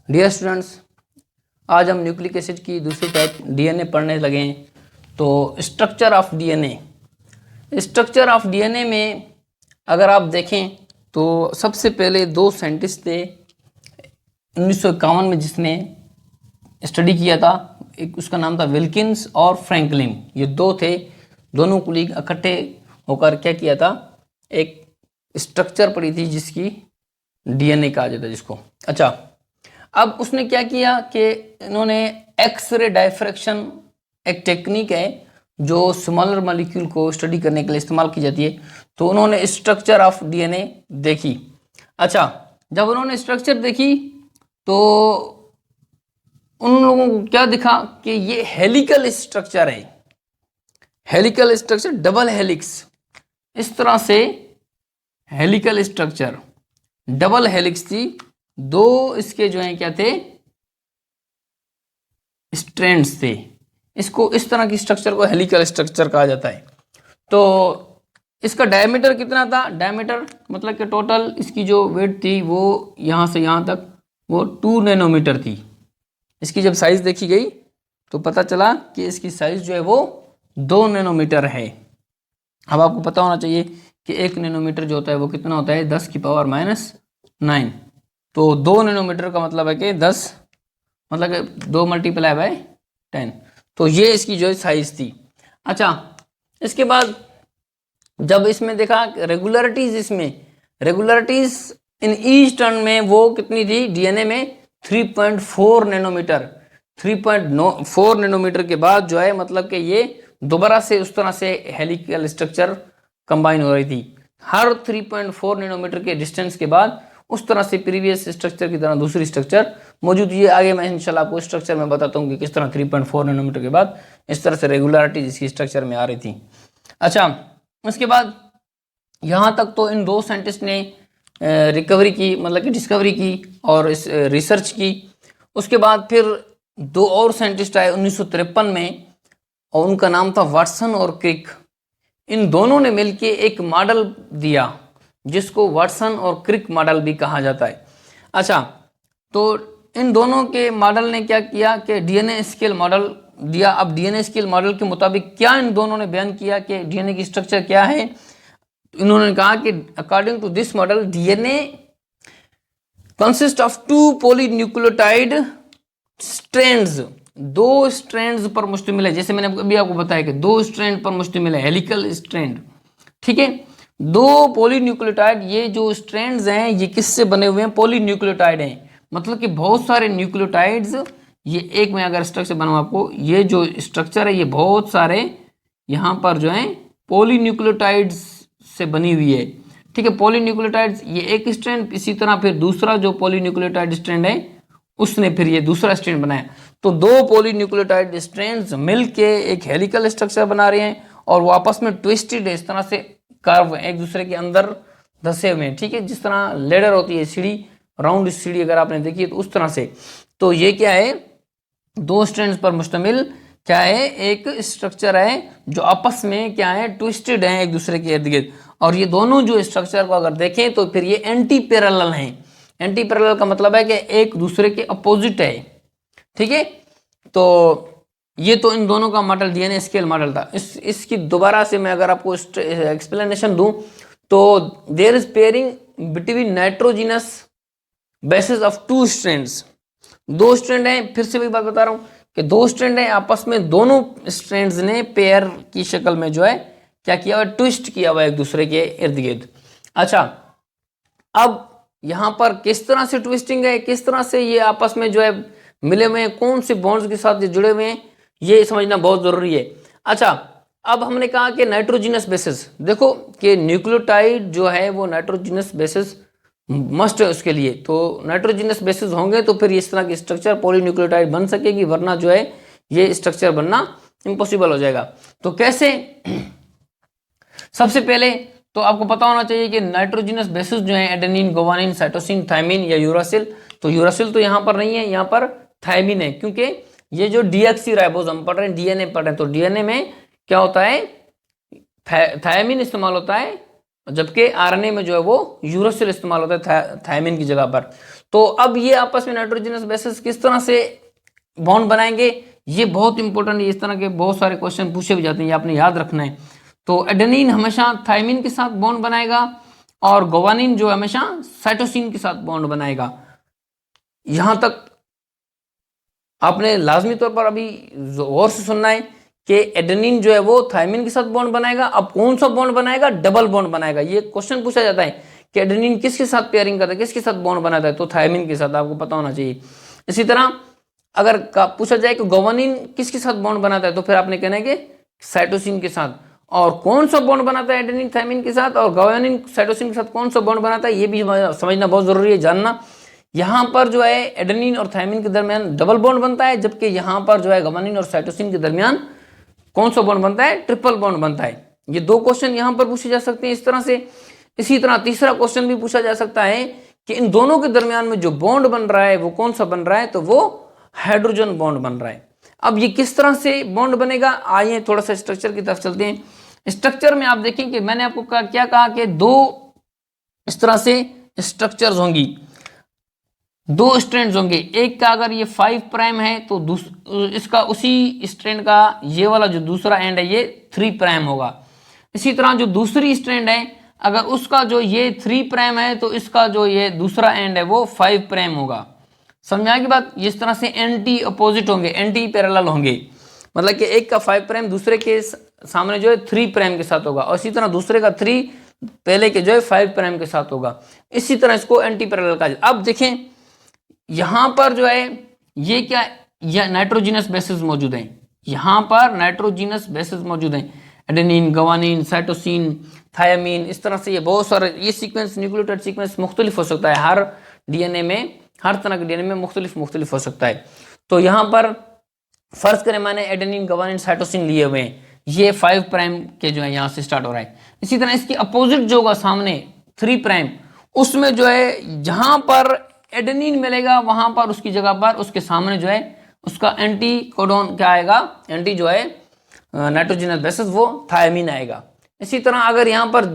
Dear students, आज हम nucleic acid की दूसरी टाइप डीएनए पढ़ने लगे हैं। तो स्ट्रक्चर ऑफ डीएनए में अगर आप देखें तो सबसे पहले दो साइंटिस्ट थे 1951 में जिसने स्टडी किया था। एक उसका नाम था विल्किंस और फ्रैंकलिन। ये दो थे, दोनों कुलीग इकट्ठे होकर क्या किया था, एक स्ट्रक्चर पड़ी थी जिसकी डीएनए कहा जाता है जिसको। अच्छा, अब उसने क्या किया कि इन्होंने एक्सरे डायफ्रैक्शन, एक टेक्निक है जो स्मॉलर मॉलिक्यूल को स्टडी करने के लिए इस्तेमाल की जाती है। तो उन्होंने स्ट्रक्चर ऑफ डीएनए देखी। अच्छा, जब उन्होंने स्ट्रक्चर देखी तो उन लोगों को क्या दिखा कि ये हेलिकल स्ट्रक्चर है। हेलिकल स्ट्रक्चर, डबल हेलिक्स, इस तरह से हेलिकल स्ट्रक्चर, डबल हेलिक्स थी। दो इसके जो है क्या थे, स्ट्रैंड्स थे। इसको, इस तरह की स्ट्रक्चर को हेलिकल स्ट्रक्चर कहा जाता है। तो इसका डायमीटर कितना था, डायमीटर मतलब कि टोटल इसकी जो वेट थी वो यहाँ से यहाँ तक वो 2 नैनोमीटर थी। इसकी जब साइज देखी गई तो पता चला कि इसकी साइज जो है वो 2 नैनोमीटर है। अब आपको पता होना चाहिए कि 1 नैनोमीटर जो होता है वो कितना होता है, 10⁻⁹ तो 2 नैनोमीटर का मतलब है कि 10 मतलब कि 2 × 10। तो ये इसकी जो साइज थी। अच्छा, इसके बाद जब इसमें देखा रेगुलरिटीज, इसमें रेगुलरिटीज इन ईच टर्न में वो कितनी थी, डीएनए में 3.4 नैनोमीटर। 3.4 नैनोमीटर के बाद जो है मतलब कि ये दोबारा से उस तरह से हेलिकल स्ट्रक्चर कंबाइन हो रही थी। हर 3.4 नैनोमीटर के डिस्टेंस के बाद उस तरह से प्रीवियस स्ट्रक्चर की तरह दूसरी स्ट्रक्चर मौजूद। ये आगे मैं इंशाल्लाह आपको स्ट्रक्चर में बताता हूँ कि किस तरह 3.4 नैनोमीटर के बाद इस तरह से रेगुलरिटी इसकी स्ट्रक्चर में आ रही थी। अच्छा, उसके बाद यहाँ तक तो इन दो साइंटिस्ट ने रिकवरी की, मतलब कि डिस्कवरी की और इस रिसर्च की। उसके बाद फिर दो और साइंटिस्ट आए 1953 में और उनका नाम था वाटसन और क्रिक। इन दोनों ने मिलकर एक मॉडल दिया जिसको वाटसन और क्रिक मॉडल भी कहा जाता है। अच्छा, तो इन दोनों के मॉडल ने क्या किया कि डीएनए स्केल मॉडल दिया। अब डीएनए स्केल मॉडल के मुताबिक क्या इन दोनों ने बयान किया कि डीएनए की स्ट्रक्चर क्या है। इन्होंने कहा कि according to this model DNA consist of 2 polynucleotide strands. 2 strands पर मुश्तमिल है। जैसे मैंने अभी आपको बताया कि 2 स्ट्रैंड पर मुश्तमिल है, हेलिकल स्ट्रैंड। ठीक है, 2 पॉलीन्यूक्लियोटाइड, ये जो स्ट्रैंड्स हैं ये किससे बने हुए हैं, पॉलीन्यूक्लियोटाइड हैं। मतलब कि बहुत सारे न्यूक्लियोटाइड्स, ये एक में अगर स्ट्रक्चर बनाऊं आपको, ये जो स्ट्रक्चर है ये बहुत सारे यहाँ पर जो है पॉलीन्यूक्लियोटाइड्स से बनी हुई है। ठीक है, पॉलीन्यूक्लियोटाइड्स ये एक स्ट्रैंड, इसी तरह फिर दूसरा जो पॉलीन्यूक्लियोटाइड स्ट्रैंड है उसने फिर ये दूसरा स्ट्रैंड बनाया। तो 2 पॉलीन्यूक्लियोटाइड स्ट्रैंड्स मिलके एक हेलिकल स्ट्रक्चर बना रहे हैं और वो आपस में ट्विस्टेड है, इस तरह से कर्व एक दूसरे के अंदर धसे हुए हैं। ठीक है, जिस तरह लेडर होती है सीढ़ी, राउंड सीढ़ी अगर आपने देखी है तो उस तरह से। तो ये क्या है, 2 स्ट्रैंड्स पर मुश्तमिल क्या है, एक स्ट्रक्चर है जो आपस में क्या है, ट्विस्टेड है एक दूसरे के इर्द गिर्द। और ये दोनों जो स्ट्रक्चर को अगर देखें तो फिर ये एंटी पैरेलल हैं। एंटी पैरेलल का मतलब है कि एक दूसरे के अपोजिट है। ठीक है, तो ये तो इन दोनों का मॉडल डीएनए स्केल मॉडल था। इसकी दोबारा से मैं अगर आपको एक्सप्लेनेशन दूं तो there is pairing between nitrogenous bases of 2 strands. 2 strand हैं, फिर से भी बात बता रहा हूं कि 2 स्ट्रैंड हैं, आपस में दोनों स्ट्रैंड्स ने पेयर की शक्ल में जो है क्या किया हुआ, ट्विस्ट किया हुआ एक दूसरे के इर्द गिर्द। अच्छा, अब यहां पर किस तरह से ट्विस्टिंग है, किस तरह से ये आपस में जो है मिले हुए हैं, कौन से बॉन्ड्स के साथ ये जुड़े हुए हैं, ये समझना बहुत जरूरी है। अच्छा, अब हमने कहा कि नाइट्रोजिनस बेसिस, देखो कि न्यूक्लियोटाइड जो है वो नाइट्रोजिनस बेसिस मस्ट है उसके लिए। तो नाइट्रोजिनस बेसिस होंगे तो फिर इस तरह की स्ट्रक्चर पॉलीन्यूक्लियोटाइड बन सकेगी, वरना जो है ये स्ट्रक्चर बनना इम्पॉसिबल हो जाएगा। तो कैसे, सबसे पहले तो आपको पता होना चाहिए कि नाइट्रोजिनस बेसिस जो है एडेनिन, गुवानिन, साइटोसिन, थायमिन या यूरासिल। तो यूरासिल तो यहाँ पर नहीं है, यहाँ पर थायमिन है, क्योंकि ये जो डीऑक्सीराइबोज हम पढ़ रहे हैं, डीएनए पढ़ रहे हैं, तो डीएनए में क्या होता है, थायमिन इस्तेमाल होता है, जबकि आरएनए में जो है वो यूरासिल इस्तेमाल होता है थायमिन की जगह पर। तो अब ये आपस में नाइट्रोजनस बेसिस किस तरह से बॉन्ड बनाएंगे, ये बहुत इंपॉर्टेंट है। इस तरह के बहुत सारे क्वेश्चन पूछे भी जाते हैं, ये आपने याद रखना है। तो एडेनिन हमेशा थायमिन के साथ बॉन्ड बनाएगा और ग्वानिन जो हमेशा साइटोसिन के साथ बॉन्ड बनाएगा। यहां तक आपने लाजमी तौर पर अभी गौर से सुनना है कि एडेनिन जो है वो थायमिन के साथ बॉन्ड बनाएगा। अब कौन सा बॉन्ड बनाएगा, डबल बॉन्ड बनाएगा। ये क्वेश्चन पूछा जाता है कि एडेनिन किसके साथ पेयरिंग करता है, किसके साथ बॉन्ड बनाता है, तो थायमिन के साथ, आपको पता होना चाहिए। इसी तरह अगर पूछा जाए कि ग्वानिन किसके साथ बॉन्ड बनाता है, तो फिर आपने कहना है कि साइटोसिन के साथ। और कौन सा बॉन्ड बनाता है एडेनिन थायमिन के साथ और ग्वानिन साइटोसिन के साथ कौन सा बॉन्ड बनाता है, ये भी समझना बहुत जरूरी है, जानना। यहां पर जो है एडेनिन और थायमिन के दरमियान डबल बॉन्ड बनता है, जबकि यहां पर जो है ग्वानिन और साइटोसिन के दरमियान कौन सा बॉन्ड बनता है, ट्रिपल बॉन्ड बनता है। ये दो क्वेश्चन यहां पर पूछे जा सकते हैं इस तरह से। इसी तरह तीसरा क्वेश्चन भी पूछा जा सकता है कि इन दोनों के दरमियान में जो बॉन्ड बन रहा है वो कौन सा बन रहा है, तो वो हाइड्रोजन बॉन्ड बन रहा है। अब ये किस तरह से बॉन्ड बनेगा, आइए थोड़ा सा स्ट्रक्चर की तरफ चलते हैं। स्ट्रक्चर में आप देखें कि मैंने आपको क्या कहा कि दो इस तरह से स्ट्रक्चर्स होंगी, दो स्ट्रैंड्स होंगे। एक का अगर ये 5 प्राइम है तो इसका उसी स्ट्रैंड का ये वाला जो दूसरा एंड है ये 3 प्राइम होगा। इसी तरह जो दूसरी स्ट्रैंड है अगर उसका जो ये 3 प्राइम है तो इसका जो ये दूसरा एंड है वो 5 प्राइम होगा। समझा की बात। इस तरह से एंटी अपोजिट होंगे, एंटी पैरेलल होंगे, मतलब कि एक का 5 प्राइम दूसरे के सामने जो है 3 प्राइम के साथ होगा, और इसी तरह दूसरे का 3 पहले के जो है 5 प्राइम के साथ होगा। इसी तरह इसको एंटी पैरेलल का। अब देखें यहां पर जो है ये क्या, यह नाइट्रोजिनस बेसिस मौजूद है, यहां पर नाइट्रोजिनस बेसिस मौजूद है, एडेनिन, ग्वानिन, साइटोसिन, थायमिन, इस तरह से ये बहुत सारे ये सीक्वेंस, न्यूक्लियोटाइड सीक्वेंस मुख्तलिफ हो सकता है, हर डीएनए में, हर तरह के डीएनए में मुख्तलिफ हो सकता है। तो यहां पर फर्ज करें मैंने एडेनिन, ग्वानिन, साइटोसिन लिए हुए हैं, ये 5 प्राइम के जो है यहां से स्टार्ट हो रहा है। इसी तरह इसकी अपोजिट जो होगा सामने 3 प्राइम, उसमें जो है जहां पर एडेनिन मिलेगा वहां पर उसकी जगह पर उसके सामने जो है उसका एंटी कोडोन क्या आएगा, एंटी जो है नाइट्रोजनस बेसिस वो थायमिन आएगा। इसी तरह अगर यहाँ पर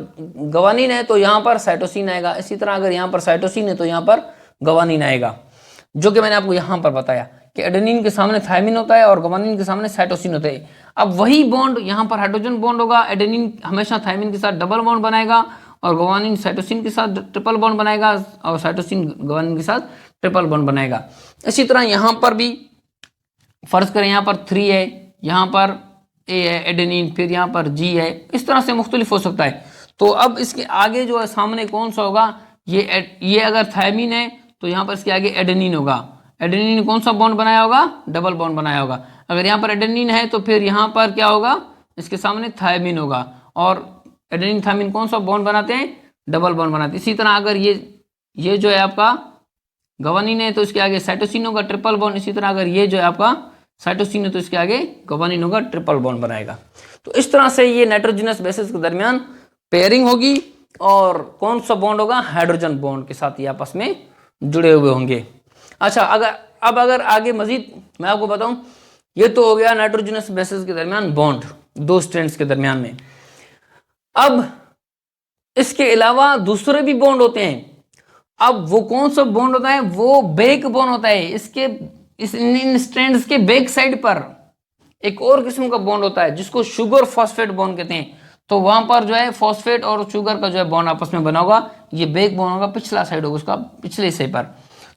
ग्वानिन है तो यहाँ पर साइटोसिन आएगा, इसी तरह अगर यहाँ पर साइटोसिन है तो यहाँ पर ग्वानिन आएगा, जो कि मैंने आपको यहाँ पर बताया कि एडेनिन के सामने थायमिन होता है और ग्वानिन के सामने साइटोसिन होता है। अब वही बॉन्ड यहाँ पर हाइड्रोजन बॉन्ड होगा, एडेनिन हमेशा थायमिन के साथ डबल बॉन्ड बनाएगा और ग्वानिन साइटोसिन के साथ ट्रिपल बॉन्ड बनाएगा और साइटोसिन ग्वानिन के साथ ट्रिपल बॉन्ड बनाएगा। इसी तरह यहाँ पर भी फर्ज करें यहाँ पर 3 है, यहाँ पर ए है एडेनिन, फिर यहाँ पर जी है, इस तरह से मुख्तलिफ हो सकता है। तो अब इसके आगे जो है सामने कौन सा होगा, ये अगर थायमिन है तो यहाँ पर इसके आगे एडेनिन होगा। एडेनिन ने कौन सा बॉन्ड बनाया होगा, डबल बॉन्ड बनाया होगा। अगर यहाँ पर एडेनिन है तो फिर यहाँ पर क्या होगा, इसके सामने थायमिन होगा, और एडेनिन थायमिन कौन सा बॉन्ड बनाते हैं, डबल बॉन्ड बनाते हैं। इसी तरह अगर ये जो है आपका ग्वानिन है तो इसके आगे साइटोसिन होगा, ट्रिपल बॉन्ड। इसी तरह अगर ये जो है आपका साइटोसिन है तो इसके आगे ग्वानिन होगा, ट्रिपल बॉन्ड बनाएगा। तो इस तरह से ये नाइट्रोजनस बेसिस के दरमियान पेयरिंग होगी, और कौन सा बॉन्ड होगा, हाइड्रोजन बॉन्ड के साथ ये आपस में जुड़े हुए होंगे। अच्छा, अगर आगे मजीद मैं आपको बताऊं, ये तो हो गया नाइट्रोजनस बेसिस के दरमियान बॉन्ड, दो स्ट्रैंड्स के दरमियान में। अब इसके अलावा दूसरे भी बॉन्ड होते हैं। अब वो कौन सा बॉन्ड होता है, वो बैक बॉन्ड होता है। इन स्ट्रैंड्स के बैक साइड पर एक और किस्म का बॉन्ड होता है जिसको शुगर फॉस्फेट बॉन्ड कहते हैं। तो वहां पर जो है फॉस्फेट और शुगर का जो है बॉन्ड आपस में बना होगा, ये बैक बॉन्ड होगा, पिछला साइड होगा उसका, पिछले हिस्से पर।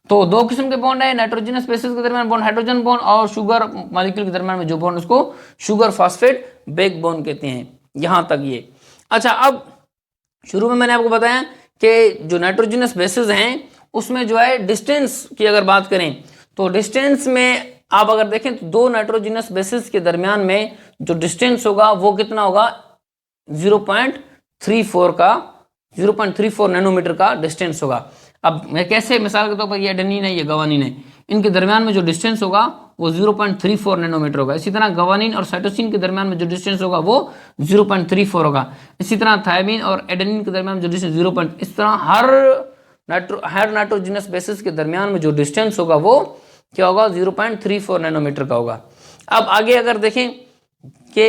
तो दो किस्म के बॉन्ड है, नाइट्रोजनस बेसिस के दरमियान बॉन्ड हाइड्रोजन बॉन्ड, और शुगर मॉलिक्यूल के दरमियान में जो बॉन्ड उसको शुगर फॉस्फेट बैक बॉन्ड कहते हैं। यहां तक ये। अच्छा, अब शुरू में मैंने आपको बताया कि जो नाइट्रोजनस बेसिस हैं उसमें जो है डिस्टेंस की अगर बात करें तो डिस्टेंस में आप अगर देखें तो दो नाइट्रोजनस बेसिस के दरमियान में जो डिस्टेंस होगा वो कितना होगा, 0.34 नैनोमीटर का डिस्टेंस होगा। अब मैं कैसे, मिसाल के तौर पर ये एडेनिन है, ये ग्वानिन है, इनके दरमियान में जो डिस्टेंस होगा वो 0.34 नैनोमीटर होगा। इसी तरह ग्वानिन और साइटोसिन के दरमियान में जो डिस्टेंस होगा वो 0.34 होगा। इसी तरह थायमिन और एडेनिन के दरमियान जो डिस्टेंस 0. इस तरह हर नाइट्रोजनस बेसिस के दरमियान में जो डिस्टेंस होगा वो क्या होगा, 0.34 नैनोमीटर का होगा। अब आगे अगर देखें कि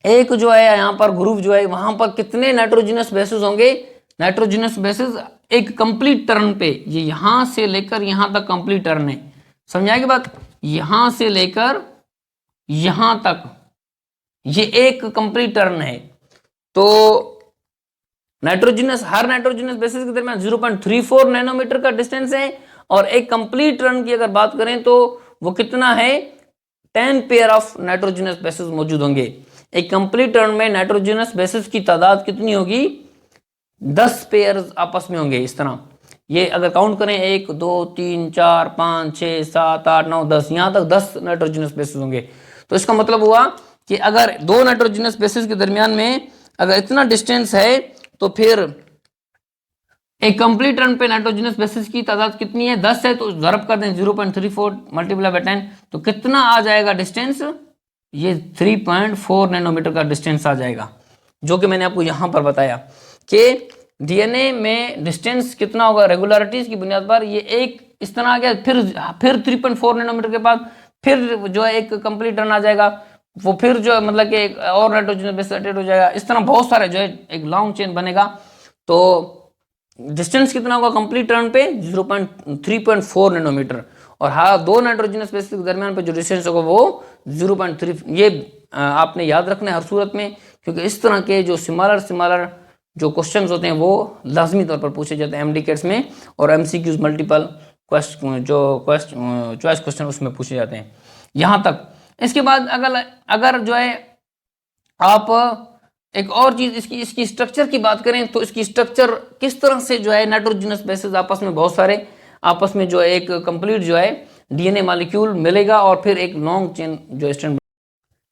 एक जो है यहाँ पर ग्रुप जो है वहां पर कितने नाइट्रोजनस बेसिस होंगे, नाइट्रोजनस बेसिस एक कंप्लीट टर्न पे, ये यहां से लेकर यहां तक कंप्लीट टर्न है, समझाएगी बात, यहां से लेकर यहां तक ये एक कंप्लीट टर्न है। तो नाइट्रोजनस, हर नाइट्रोजनस बेसिस के दरमियान 0.34 नैनोमीटर का डिस्टेंस है, और एक कंप्लीट टर्न की अगर बात करें तो वो कितना है, 10 पेयर ऑफ नाइट्रोजनस बेसिस मौजूद होंगे। एक कंप्लीट टर्न में नाइट्रोजनस बेसिस की तादाद कितनी होगी, 10 पेयर आपस में होंगे। इस तरह ये अगर काउंट करें 1 2 3 4 5 6 7 8 9 10, यहां तक 10 नाइट्रोजनस बेसिस होंगे। तो इसका मतलब हुआ कि अगर दो नाइट्रोजनस बेसिस के दरमियान में अगर इतना डिस्टेंस है तो फिर एक कंप्लीट टर्न पे नाइट्रोजनस बेसिस की तादाद कितनी है, 10 है, तो ज़रब कर दें 0.34 मल्टीप्लाई बाय 10, तो कितना आ जाएगा डिस्टेंस, ये 3.4 नैनोमीटर का डिस्टेंस आ जाएगा, जो कि मैंने आपको यहां पर बताया कि डीएनए में डिस्टेंस कितना होगा रेगुलरिटीज की बुनियाद पर। ये एक इस तरह आ गया, फिर 3.4 नैनोमीटर के बाद फिर जो है एक कंप्लीट टर्न आ जाएगा, वो फिर जो मतलब कि एक और नाइट्रोजन बेस अटैच हो जाएगा। इस तरह बहुत सारे जो है एक लॉन्ग चेन बनेगा। तो डिस्टेंस कितना होगा कंप्लीट टर्न पे, 3.4 नैनोमीटर, और हाँ दो नाइट्रोजनस बेस के दरमियान पे जो डिस्टेंस होगा वो 0.3। ये आपने याद रखना है हर सूरत में, क्योंकि इस तरह के जो सिमिलर जो क्वेश्चंस होते हैं वो लाजमी तौर पर पूछे जाते हैं एमडीकेट्स में, और एमसीक्यूज मल्टीपल चॉइस क्वेश्चन उसमें पूछे जाते हैं यहाँ तक। इसके बाद अगर जो है आप एक और चीज इसकी स्ट्रक्चर की बात करें तो इसकी स्ट्रक्चर किस तरह से जो है नाइट्रोजनस बेसिस आपस में बहुत सारे आपस में जो है एक कंप्लीट जो है डीएनए मॉलिक्यूल मिलेगा, और फिर एक लॉन्ग चेन जो स्ट्रैंड।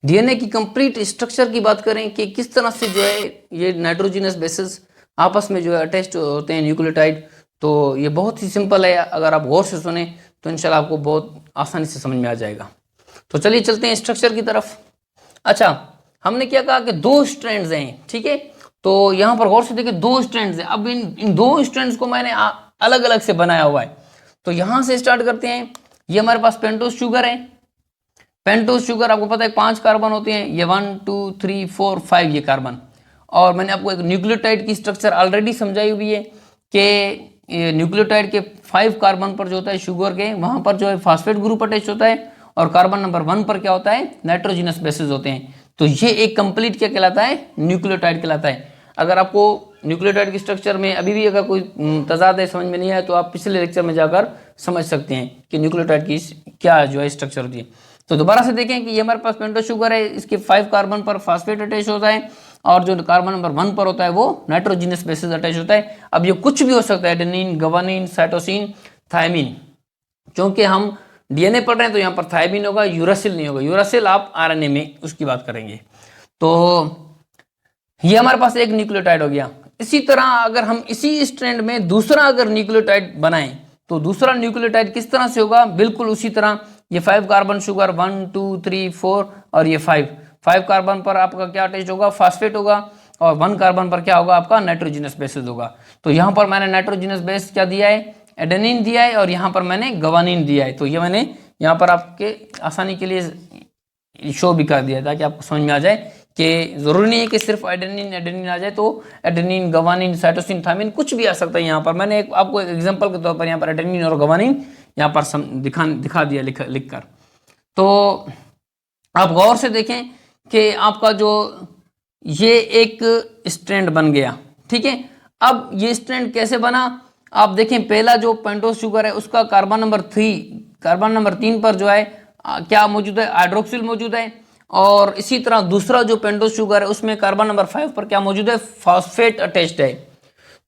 डीएनए की कंप्लीट स्ट्रक्चर की बात करें कि किस तरह से जो है ये नाइट्रोजनस बेसिस आपस में जो है अटैच्ड होते हैं न्यूक्लियोटाइड, तो ये बहुत ही सिंपल है। अगर आप गौर से सुने तो इंशाल्लाह आपको बहुत आसानी से समझ में आ जाएगा। तो चलिए चलते हैं स्ट्रक्चर की तरफ। अच्छा, हमने क्या कहा कि दो स्ट्रैंड्स हैं, ठीक है। तो यहां पर गौर से देखिए दो स्ट्रैंड्स हैं। अब इन दो स्ट्रैंड्स को मैंने अलग अलग से बनाया हुआ है। तो यहां से स्टार्ट करते हैं। ये हमारे पास पेंटोस शुगर है। पेंटोस शुगर आपको पता है 5 कार्बन होते हैं, ये 1 2 3 4 5 ये कार्बन। और मैंने आपको एक न्यूक्लियोटाइड की स्ट्रक्चर ऑलरेडी समझाई हुई है कि न्यूक्लियोटाइड के 5 कार्बन पर जो होता है शुगर के, वहां पर जो है फास्फेट ग्रुप अटैच होता है, और कार्बन नंबर 1 पर क्या होता है, नाइट्रोजनस बेसिस होते हैं। तो ये एक कंप्लीट क्या कहलाता है, न्यूक्लियोटाइड कहलाता है। अगर आपको न्यूक्लियोटाइड की स्ट्रक्चर में अभी भी अगर कोई तजाद है समझ में नहीं आया तो आप पिछले लेक्चर में जाकर समझ सकते हैं कि न्यूक्लियोटाइड की क्या जो है स्ट्रक्चर होती है। तो दोबारा से देखें कि ये हमारे पास पेंटोस शुगर है, इसके 5 कार्बन पर फास्फेट अटैच होता है, और जो कार्बन नंबर 1 पर होता है वो नाइट्रोजनस बेसिस अटैच होता है। अब ये कुछ भी हो सकता है, एडेनिन, ग्वानिन, साइटोसिन, थायमिन। क्योंकि हम डीएनए पढ़ रहे हैं तो यहाँ पर थायमिन होगा, यूरासिल नहीं होगा। यूरासिल आप आरएनए में उसकी बात करेंगे। तो ये हमारे पास एक न्यूक्लियोटाइड हो गया। इसी तरह अगर हम इसी स्ट्रैंड में दूसरा अगर न्यूक्लियोटाइड बनाएं तो दूसरा न्यूक्लियोटाइड किस तरह से होगा, बिल्कुल उसी तरह। ये 5 कार्बन शुगर 1 2 3 4 और ये 5 कार्बन पर आपका क्या अटैच होगा, फास्फेट होगा, और 1 कार्बन पर क्या होगा आपका नाइट्रोजनस बेसिस होगा। तो यहाँ पर मैंने नाइट्रोजनस बेस क्या दिया है, एडेनिन दिया है, और यहाँ पर मैंने ग्वानिन दिया है। तो ये मैंने यहाँ पर आपके आसानी के लिए शो भी कर दिया ताकि आपको समझ में आ जाए कि जरूरी नहीं है कि सिर्फ एडेनिन आ जाए। तो एडेनिन, ग्वानिन, साइटोसिन, थायमिन कुछ भी आ सकता है। यहाँ पर मैंने आपको एक एग्जांपल के तौर पर यहाँ पर एडेनिन और ग्वानिन यहाँ पर दिखा दिया लिख कर। तो आप गौर से देखें कि आपका जो ये एक स्ट्रैंड बन गया, ठीक है। अब ये स्ट्रैंड कैसे बना, आप देखें पहला जो पेंटोस शुगर है उसका कार्बन नंबर 3 पर जो है क्या मौजूद है, हाइड्रोक्सिल मौजूद है। और इसी तरह दूसरा जो पेंटोस शुगर है उसमें कार्बन नंबर 5 पर क्या मौजूद है, फास्फेट अटैच्ड है।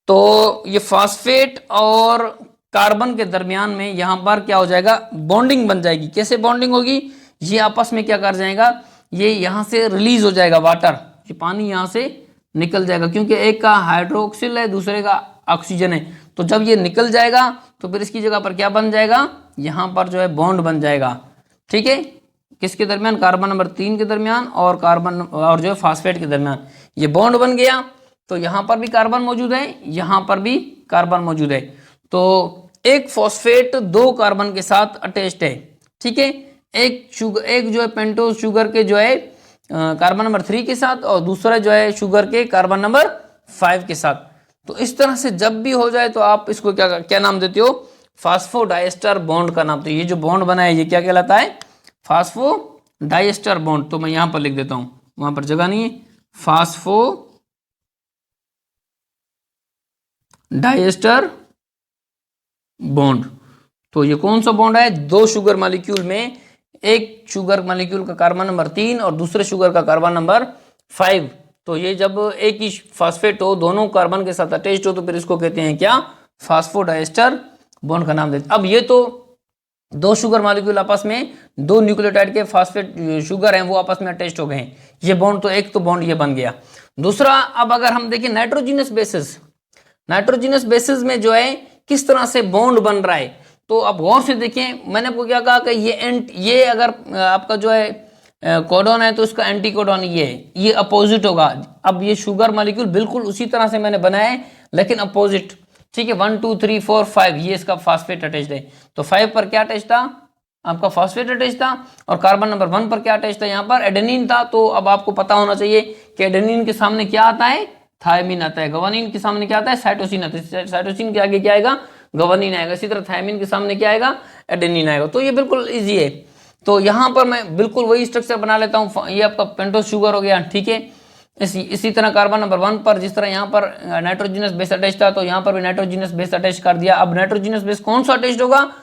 तो ये फास्फेट और कार्बन के दरमियान में यहां पर क्या हो जाएगा, बॉन्डिंग बन जाएगी। कैसे बॉन्डिंग होगी, ये आपस में क्या कर जाएगा, ये यहां से रिलीज हो जाएगा वाटर, ये पानी यहां से निकल जाएगा, क्योंकि एक का हाइड्रोक्सिल है दूसरे का ऑक्सीजन है। तो जब ये निकल जाएगा तो फिर इसकी जगह पर क्या बन जाएगा, यहां पर जो है बॉन्ड बन जाएगा, ठीक है। किसके दरमियान, कार्बन नंबर 3 के दरमियान और कार्बन और जो है फास्फेट के दरमियान ये बॉन्ड बन गया। तो यहां पर भी कार्बन मौजूद है, यहां पर भी कार्बन मौजूद है। तो एक फॉस्फेट 2 कार्बन के साथ अटैच्ड है, ठीक है। एक जो है पेंटोस शुगर के जो है कार्बन नंबर 3 के साथ, और दूसरा जो है शुगर के कार्बन नंबर 5 के साथ। तो इस तरह से जब भी हो जाए तो आप इसको क्या क्या नाम देते हो, फास्फोडाइएस्टर बॉन्ड का नाम। तो ये जो बॉन्ड बना है ये क्या कहलाता है, फास्फोडाइएस्टर बॉन्ड। तो मैं यहां पर लिख देता हूं, वहां पर जगह नहीं है, फास्फोडाइएस्टर बॉन्ड। तो ये कौन सा बॉन्ड है, दो शुगर मॉलिक्यूल में एक शुगर मॉलिक्यूल का कार्बन नंबर 3 और दूसरे शुगर का कार्बन नंबर 5, तो ये जब एक ही फास्फेट हो, दोनों कार्बन के साथ अटैच्ड हो, तो फिर इसको कहते हैं क्या, फास्फोडाइएस्टर बॉन्ड का नाम देते। अब ये तो दो शुगर मॉलिक्यूल आपस में, दो न्यूक्लियोटाइड के फास्फेट शुगर हैं वो आपस में अटैच्ड हो गए हैं, ये बॉन्ड तो एक तो बॉन्ड ये बन गया। दूसरा, अब अगर हम देखें नाइट्रोजिनस बेसिस, नाइट्रोजिनस बेसिस में जो है किस तरह से बॉन्ड बन रहा है, तो आप गौर से देखें, मैंने आपको क्या कहा कि ये अगर आपका जो है कोडॉन है तो इसका एंटी कोडॉन ये अपोजिट होगा। अब ये शुगर मॉलिक्यूल बिल्कुल उसी तरह से मैंने बनाया है लेकिन अपोजिट, ठीक है। 1 2 3 4 5 ये इसका फास्फेट अटैच है, तो 5 पर क्या अटैच था, आपका फास्फेट अटैच था, और कार्बन नंबर 1 पर क्या अटैच था, यहाँ पर एडेनिन था। तो अब आपको पता होना चाहिए कि एडेनिन के सामने क्या आता है, थायमिन आता है। ग्वानिन के सामने क्या आता है, साइटोसिन आता है। साइटोसिन के आगे क्या आएगा, ग्वानिन आएगा। इसी तरह थायमिन के सामने क्या आएगा, एडेनिन आएगा। तो ये बिल्कुल इजी है। तो यहाँ पर मैं बिल्कुल वही स्ट्रक्चर बना लेता हूँ, ये आपका पेंटोस शुगर हो गया, ठीक है। इसी तरह कार्बन नंबर 1 पर जिस तरह यहाँ पर नाइट्रोजिनस बेस अटैच था, तो यहाँ पर भी नाइट्रोजिनस बेस अटैच कर दिया। अब नाइट्रोजिनस बेस कौन सा अटैच होगा,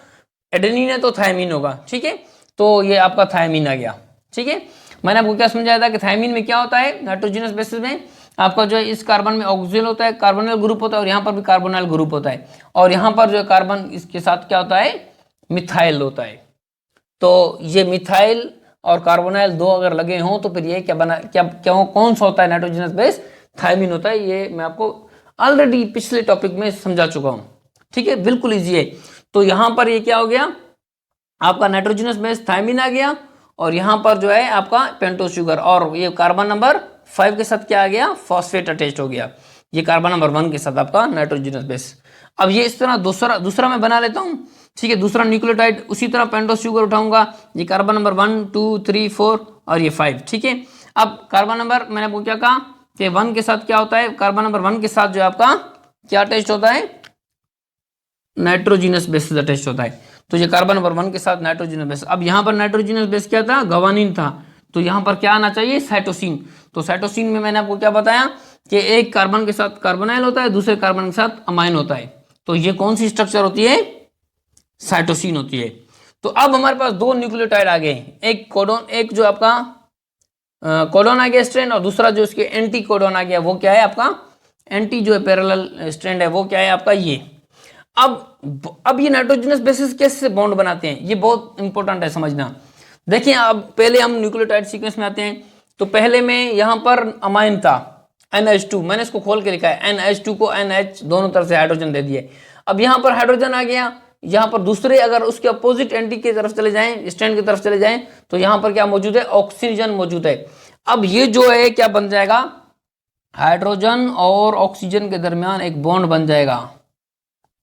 एडेनिन है तो थायमिन होगा, ठीक है। तो ये आपका थायमिन आ गया, ठीक है। मैंने आपको क्या समझाया था कि थायमिन में क्या होता है, नाइट्रोजिनस बेसिस में आपका जो है इस कार्बन में ऑक्सीजन होता है, कार्बोनिल ग्रुप होता है, और यहाँ पर भी कार्बोनिल ग्रुप होता है, और यहाँ पर जो है कार्बन इसके साथ क्या होता है, मिथाइल होता है। तो ये मिथाइल और कार्बोनाइल दो अगर लगे हों तो फिर ये क्या बना, क्या क्या कौन सा होता है, नाइट्रोजनस बेस थायमिन होता है। ये मैं आपको ऑलरेडी पिछले टॉपिक में समझा चुका हूं, ठीक है, बिल्कुल इजी है। तो यहां पर ये क्या हो गया, आपका नाइट्रोजनस बेस थायमिन आ गया, और यहां पर जो है आपका पेंटोस शुगर, और ये कार्बन नंबर 5 के साथ क्या आ गया, फॉस्फेट अटैच हो गया। ये कार्बन नंबर 1 के साथ आपका नाइट्रोजनस बेस। अब ये इस तरह दूसरा मैं बना लेता हूं, ठीक है। दूसरा न्यूक्लियोटाइड उसी तरह पेंटोस शुगर उठाऊंगा, ये कार्बन नंबर 1 2 3 4 और ये 5, ठीक है। अब कार्बन नंबर मैंने आपको क्या कहा कि 1 के साथ क्या होता है, कार्बन नंबर 1 के साथ जो है आपका क्या अटैच होता है, नाइट्रोजिनस बेस अटैच होता है। तो ये कार्बन नंबर 1 के साथ नाइट्रोजिनस बेस। अब यहाँ पर नाइट्रोजिनस बेस क्या था, ग्वानिन था, तो यहाँ पर क्या आना चाहिए, साइटोसिन। तो साइटोसिन में मैंने आपको क्या बताया कि एक कार्बन के साथ कार्बोनाइल होता है, दूसरे कार्बन के साथ अमाइन होता है। तो ये कौन सी स्ट्रक्चर होती है, साइटोसिन होती है। तो अब हमारे पास दो न्यूक्लियोटाइड आ गए, एक कोडोन, एक जो आपका कोडोन आ गया स्ट्रैंड, और दूसरा जो इसके एंटी कोडोन आ गया, वो क्या है आपका एंटी जो है पैरेलल स्ट्रैंड है, वो क्या है आपका ये। अब ये नाइट्रोजनस बेसिस कैसे बॉन्ड बनाते हैं, ये बहुत इंपॉर्टेंट है समझना। देखिए, अब पहले हम न्यूक्लियोटाइड सीक्वेंस में आते हैं। तो पहले में यहां पर अमाइन था NH2, मैंने इसको खोल के लिखा है, NH2 को NH दोनों तरफ से हाइड्रोजन दे दिए। अब यहां पर हाइड्रोजन आ गया, यहां पर दूसरे अगर उसके अपोजिट एंटी की तरफ चले जाएं, स्टैंड की तरफ चले जाएं, तो यहां पर क्या मौजूद है, ऑक्सीजन मौजूद है। अब ये जो है क्या बन जाएगा, हाइड्रोजन और ऑक्सीजन के दरमियान एक बॉन्ड बन जाएगा,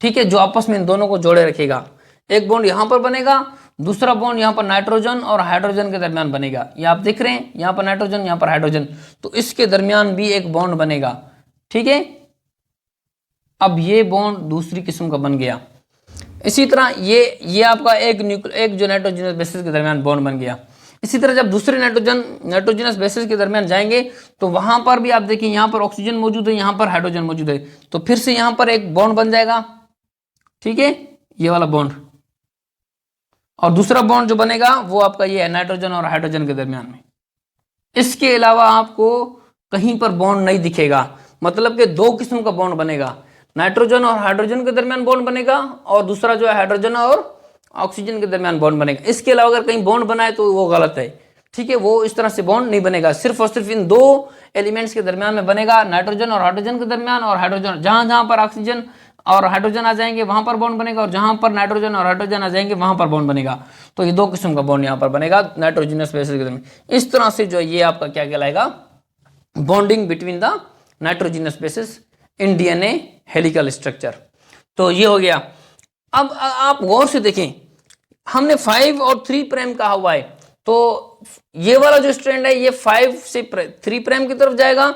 ठीक है, जो आपस में इन दोनों को जोड़े रखेगा। एक बॉन्ड यहां पर बनेगा, दूसरा बॉन्ड यहां पर नाइट्रोजन और हाइड्रोजन के दरमियान बनेगा। ये आप देख रहे हैं, यहां पर नाइट्रोजन, यहां पर हाइड्रोजन, तो इसके दरमियान भी एक बॉन्ड बनेगा, ठीक है। अब ये बॉन्ड दूसरी किस्म का बन गया। इसी तरह ये आपका एक जो नाइट्रोजनस बेसिस के दरमियान बॉन्ड बन गया। इसी तरह जब दूसरे नाइट्रोजनस बेसिस के दरमियान जाएंगे, तो वहां पर भी आप देखिए, यहां पर ऑक्सीजन मौजूद है, यहां पर हाइड्रोजन मौजूद है, तो फिर से यहां पर एक बॉन्ड बन जाएगा, ठीक है, ये वाला बॉन्ड। और दूसरा बॉन्ड जो बनेगा वो आपका ये है, नाइट्रोजन और हाइड्रोजन के दरमियान में। इसके अलावा आपको कहीं पर बॉन्ड नहीं दिखेगा, मतलब कि दो किस्म का बॉन्ड बनेगा, नाइट्रोजन और हाइड्रोजन के दरमियान बॉन्ड बनेगा, और दूसरा जो है हाइड्रोजन और ऑक्सीजन के दरमियान बॉन्ड बनेगा। इसके अलावा अगर कहीं बॉन्ड बनाए तो वो गलत है, ठीक है, वो इस तरह से बॉन्ड नहीं बनेगा। सिर्फ और सिर्फ इन दो एलिमेंट्स के दरमियान में बनेगा, नाइट्रोजन और हाइड्रोजन के दरमियान, और हाइड्रोजन जहां पर ऑक्सीजन और हाइड्रोजन आ जाएंगे वहां पर बॉन्ड बनेगा, और जहां पर नाइट्रोजन और हाइड्रोजन आ जाएंगे वहां पर बॉन्ड बनेगा। तो ये दो किस्म का बॉन्ड यहां पर बनेगा नाइट्रोजनस बेसिस के दरमियान। इस तरह से जो ये आपका क्या कहलाएगा, bonding between the nitrogenous bases in DNA helical structure. तो ये हो गया। अब आप गौर से देखें, हमने 5 और 3 प्राइम कहा हुआ है, तो ये वाला जो स्ट्रैंड है ये 5 से 3 प्राइम की तरफ जाएगा,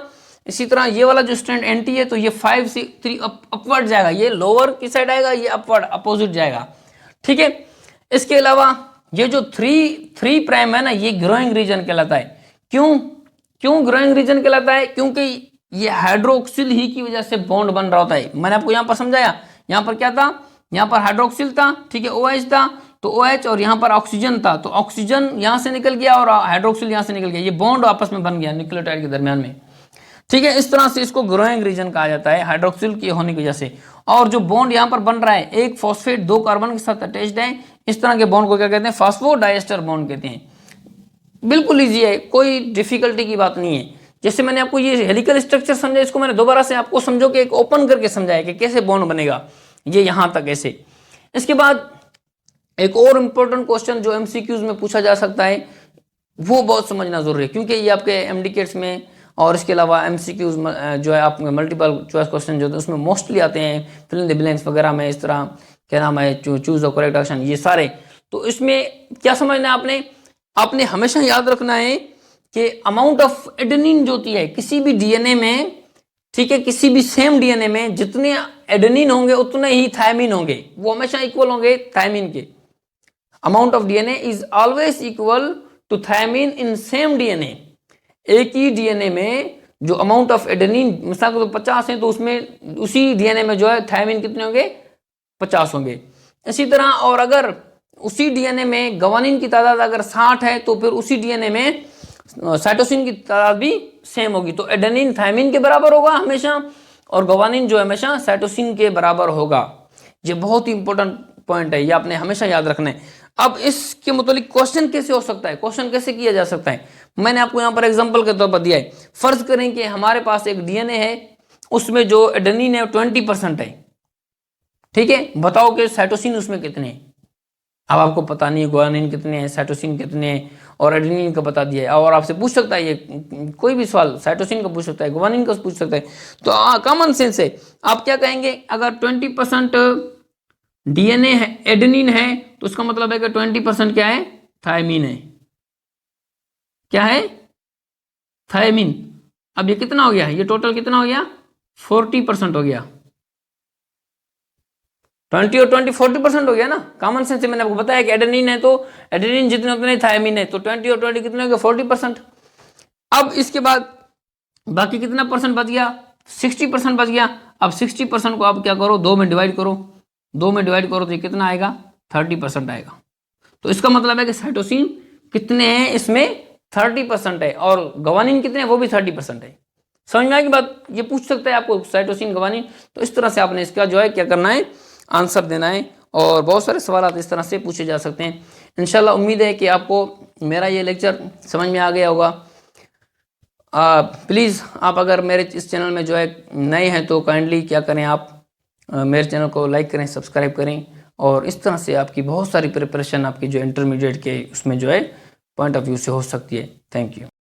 इसी तरह ये वाला जो स्ट्रैंड एंटी है तो ये 5 से 3 अपवर्ड जाएगा, ये लोअर की साइड आएगा, ये अपवर्ड अपोजिट जाएगा। ठीक है, इसके अलावा ये जो 3 प्राइम है ना, ये ग्रोइंग रीजन कहलाता है। क्यों ग्रोइंग रीजन कहलाता है? क्योंकि ये हाइड्रोक्सिल ही की वजह से बॉन्ड बन रहा होता है। मैंने आपको यहां पर समझाया, यहां पर क्या था, यहां पर हाइड्रोक्सिल था, ठीक है, OH था, तो OH और यहां पर ऑक्सीजन था, तो ऑक्सीजन यहां से निकल गया और हाइड्रोक्सिल यहां से निकल गया, ये बॉन्ड आपस में बन गया न्यूक्लियोटाइड के दरमियान में। ठीक है, इस तरह से इसको ग्रोइंग रीजन कहा जाता है हाइड्रोक्सिल के होने की वजह से। और जो बॉन्ड यहाँ पर बन रहा है, एक फॉस्फेट 2 कार्बन के साथ अटैच्ड है, इस तरह के बॉन्ड को क्या कहते हैं? फास्फोडाइएस्टर बॉन्ड कहते हैं। बिल्कुल ईजी है, कोई डिफिकल्टी की बात नहीं है। जैसे मैंने आपको ये हेलिकल स्ट्रक्चर समझा, इसको मैंने दोबारा से आपको समझो कि एक ओपन करके समझाया कि कैसे बॉन्ड बनेगा, ये यहां तक ऐसे। इसके बाद एक और इंपॉर्टेंट क्वेश्चन जो MCQs में पूछा जा सकता है, वो बहुत समझना जरूरी है, क्योंकि ये आपके MDCATs में और इसके अलावा MCQs जो है आपके मल्टीपल चॉइस क्वेश्चन जो है उसमें मोस्टली आते हैं, फिल इन द ब्लैंक्स वगैरह में, इस तरह क्या नाम है, चूज द करेक्ट ऑप्शन, ये सारे। तो इसमें क्या समझना है आपने हमेशा याद रखना है कि अमाउंट ऑफ एडेनिन जो होती है किसी भी DNA में, ठीक है, किसी भी सेम DNA में जितने एडेनिन होंगे उतने ही थायमिन होंगे, वो हमेशा इक्वल होंगे थायमिन के। Amount of DNA is always equal to thymine in same DNA। एक ही DNA में जो अमाउंट ऑफ एडेनिन मिसाल को 50 है, तो उसमें उसी DNA में जो है थायमिन कितने होंगे? 50 होंगे। इसी तरह और अगर उसी DNA में गवानिन की तादाद अगर 60 है, तो फिर उसी DNA में साइटोसिन की तादाद भी सेम होगी, तो एडेनिन थायमिन के बराबर होगा हमेशा, और गवानिन जो हमेशा साइटोसिन के बराबर होगा। ये बहुत ही इंपॉर्टेंट पॉइंट है, ये आपने हमेशा याद रखना है। अब इसके मुतालिक क्वेश्चन कैसे हो सकता है, क्वेश्चन कैसे किया जा सकता है, मैंने आपको यहाँ पर एग्जांपल के तौर पर दिया है। फर्ज करें कि हमारे पास एक DNA है, उसमें जो एडेनिन है 20% है, ठीक है, बताओ कि साइटोसिन उसमें कितने हैं? अब आपको पता नहीं ग्वानिन कितने हैं, साइटोसिन कितने हैं, और एडेनिन का बता दिया है, और आपसे पूछ सकता है ये कोई भी सवाल, साइटोसिन का पूछ सकता है, ग्वानिन का पूछ सकता है, तो कॉमन सेंस है, आप क्या कहेंगे? अगर 20% DNA है, एडेनिन है, तो उसका मतलब है कि 20% क्या है? थायमिन है। क्या है? थायमिन। अब ये कितना हो गया? ये टोटल कितना हो गया? 40% हो गया। 20 और 20 40% हो गया ना। कॉमन सेंस से मैंने आपको बताया कि एडेनिन है तो एडेनिन जितने उतने थायमिन है, तो 20 और 20 कितने हो गए? 40%। अब इसके बाद बाकी कितना परसेंट बच गया? 60% बच गया। अब 60% को आप क्या करो? 2 में डिवाइड करो। 2 में डिवाइड करो तो ये कितना आएगा? 30% आएगा। तो इसका मतलब है कि साइटोसिन कितने हैं? इसमें 30% है, और गवानिन कितने हैं? वो भी 30% है। समझ में आएगी बात? ये पूछ सकता है आपको साइटोसिन गवानिन, तो इस तरह से आपने इसका जो है क्या करना है? आंसर देना है। और बहुत सारे सवाल इस तरह से पूछे जा सकते हैं। इंशाल्लाह उम्मीद है कि आपको मेरा ये लेक्चर समझ में आ गया होगा। प्लीज़ आप अगर मेरे इस चैनल में जो है नए हैं तो काइंडली क्या करें, आप मेरे चैनल को लाइक करें, सब्सक्राइब करें, और इस तरह से आपकी बहुत सारी प्रिपरेशन आपकी जो इंटरमीडिएट के उसमें जो है पॉइंट ऑफ व्यू से हो सकती है। Thank you.